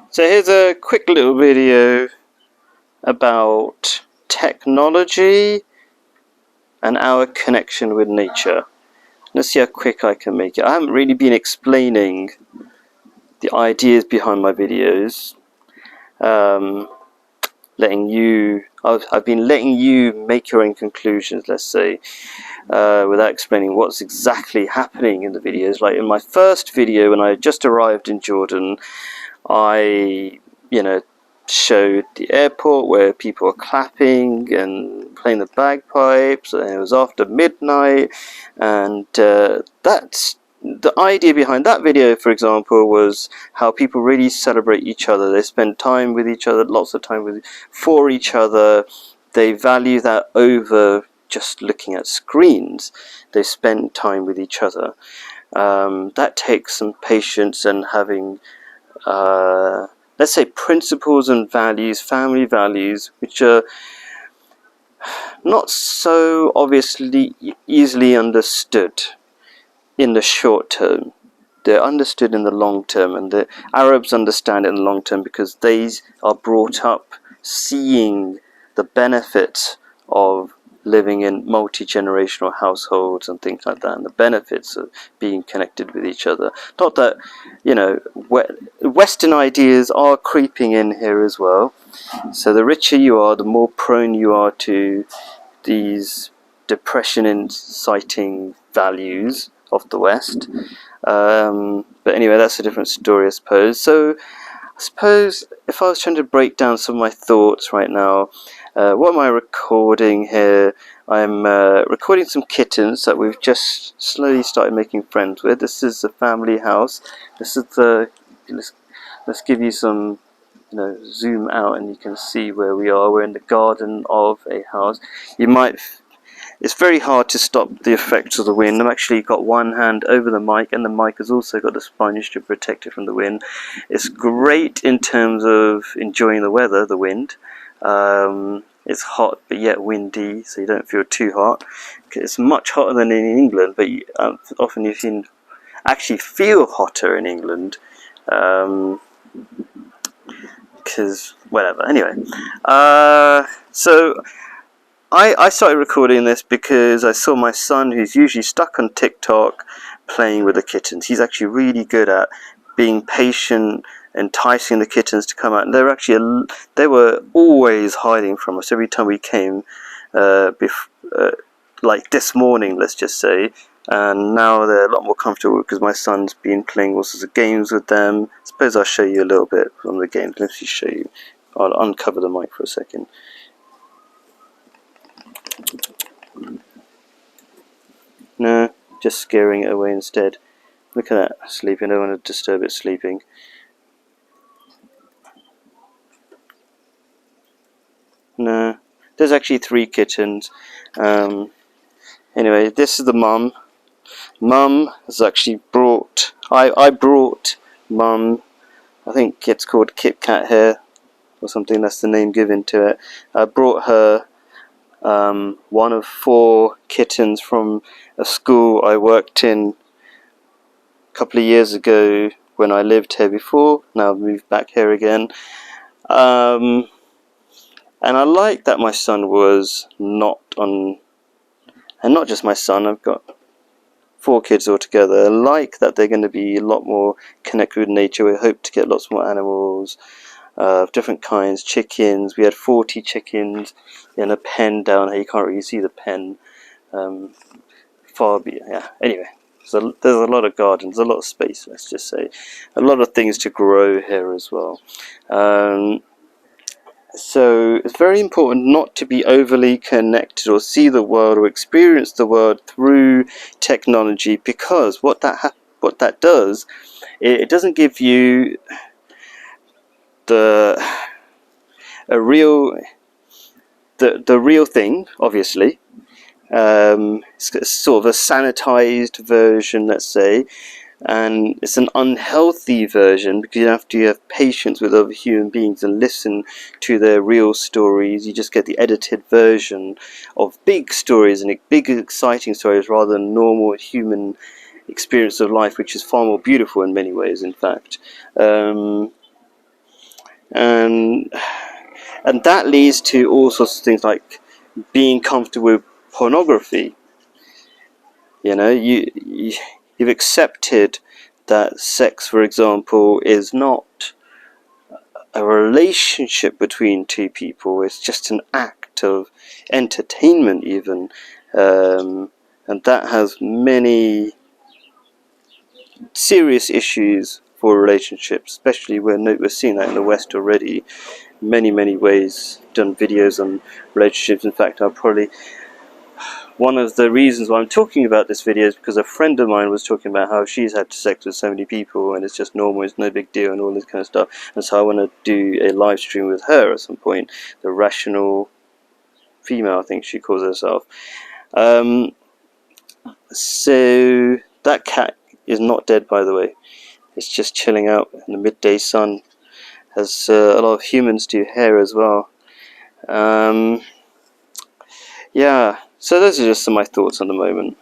So here's a quick little video about technology and our connection with nature. Let's see how quick I can make it. I haven't really been explaining the ideas behind my videos. I've been letting you make your own conclusions, let's say, without explaining what's exactly happening in the videos. Like in my first video, when I just arrived in Jordan, I, showed the airport where people were clapping and playing the bagpipes, and it was after midnight, and that's the idea behind that video, for example, was how people really celebrate each other. They spend time with each other, lots of time for each other. They value that over just looking at screens. They spend time with each other. That takes some patience and having let's say principles and values, family values, which are not so obviously easily understood in the short term. They're understood in the long term, and the Arabs understand it in the long term because they are brought up seeing the benefits of living in multi-generational households and things like that, and the benefits of being connected with each other. Not that, Western ideas are creeping in here as well. So the richer you are, the more prone you are to these depression-inciting values of the West. But anyway, that's a different story, I suppose. So I suppose if I was trying to break down some of my thoughts right now, what am I recording here? I'm recording some kittens that we've just slowly started making friends with. This is the family house. This is let's give you some, zoom out and you can see where we are. We're in the garden of a house. It's very hard to stop the effects of the wind. I've actually got one hand over the mic, and the mic has also got a sponge to protect it from the wind. It's great in terms of enjoying the weather, the wind. It's hot but yet windy, so you don't feel too hot. It's much hotter than in England, but often you can actually feel hotter in England. Because, whatever. Anyway, so I started recording this because I saw my son, who's usually stuck on TikTok, playing with the kittens. He's actually really good at being patient, enticing the kittens to come out. And they were always hiding from us every time we came, like this morning, let's just say. And now they're a lot more comfortable because my son's been playing all sorts of games with them. I suppose I'll show you a little bit from the games. Let me show you. I'll uncover the mic for a second. No, just scaring it away instead. Look at that, sleeping. I don't want to disturb it sleeping. No, there's actually 3 kittens. Anyway, this is the mum. Mum has actually brought... I brought Mum, I think it's called Kit Kat here, or something, that's the name given to it. I brought her one of 4 kittens from a school I worked in a couple of years ago when I lived here before. Now I've moved back here again. And I like that my son was not on, and not just my son, I've got 4 kids altogether. I like that they're going to be a lot more connected with nature. We hope to get lots more animals of different kinds, chickens. We had 40 chickens in a pen down here. You can't really see the pen. Anyway, so there's a lot of gardens, a lot of space, let's just say. A lot of things to grow here as well. So it's very important not to be overly connected or see the world or experience the world through technology, because what that does, it doesn't give you the real thing, obviously. It's sort of a sanitized version, let's say, and it's an unhealthy version because you have patience with other human beings and listen to their real stories. You just get the edited version of big stories and big exciting stories rather than normal human experience of life, which is far more beautiful in many ways, in fact. and that leads to all sorts of things like being comfortable with pornography. You know, you've accepted that sex, for example, is not a relationship between two people. It's just an act of entertainment, even, and that has many serious issues for relationships, especially we're seeing that in the West already. Many ways, done videos on relationships. In fact, one of the reasons why I'm talking about this video is because a friend of mine was talking about how she's had sex with so many people and it's just normal, it's no big deal and all this kind of stuff. And so I want to do a live stream with her at some point. The rational female, I think she calls herself. So that cat is not dead, by the way. It's just chilling out in the midday sun, as a lot of humans do here as well. Yeah, so those are just some of my thoughts on the moment.